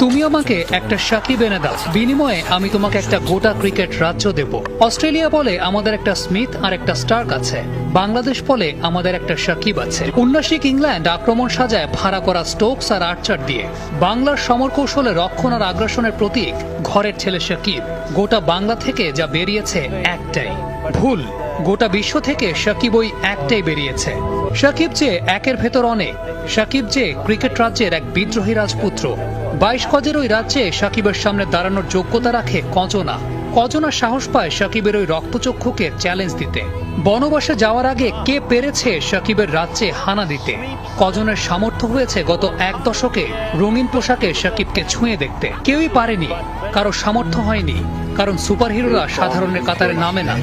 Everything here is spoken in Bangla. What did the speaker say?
তুমি আমাকে একটা সাকিব এনে দাও, বিনিময়ে আমি তোমাকে একটা গোটা ক্রিকেট রাজ্য দেব। অস্ট্রেলিয়া বলে আমাদের একটা স্মিথ আর একটা স্টার্ক আছে, বাংলাদেশ বলে আমাদের একটা সাকিব আছে। উন্নাসিক ইংল্যান্ড আক্রমণ সাজায় ভাড়া করা স্টোকস আর আর্চার দিয়ে। বাংলার সমর কৌশলে রক্ষণ আর আগ্রাসনের প্রতীক ঘরের ছেলে সাকিব। গোটা বাংলা থেকে যা বেরিয়েছে একটাই, ভুল। গোটা বিশ্ব থেকে সাকিব ওই একটাই বেরিয়েছে। সাকিব যে একের ভেতর অনেক, সাকিব যে ক্রিকেট রাজ্যের এক বিদ্রোহী রাজপুত্র। 22 গজের ওই রাজ্যে সাকিবের সামনে দাঁড়ানোর যোগ্যতা রাখে কজনা। কজনা সাহস পায় সাকিবের ওই রক্তচক্ষুকে চ্যালেঞ্জ দিতে। বনবাসে যাওয়ার আগে কে পেরেছে সাকিবের রাজ্যে হানা দিতে? কজনের সামর্থ্য হয়েছে গত এক দশকে রঙিন পোশাকে সাকিবকে ছুঁয়ে দেখতে। কেউই পারেনি, কারো সামর্থ্য হয়নি, কারণ সুপারহিরোরা সাধারণের কাতারে নামে না।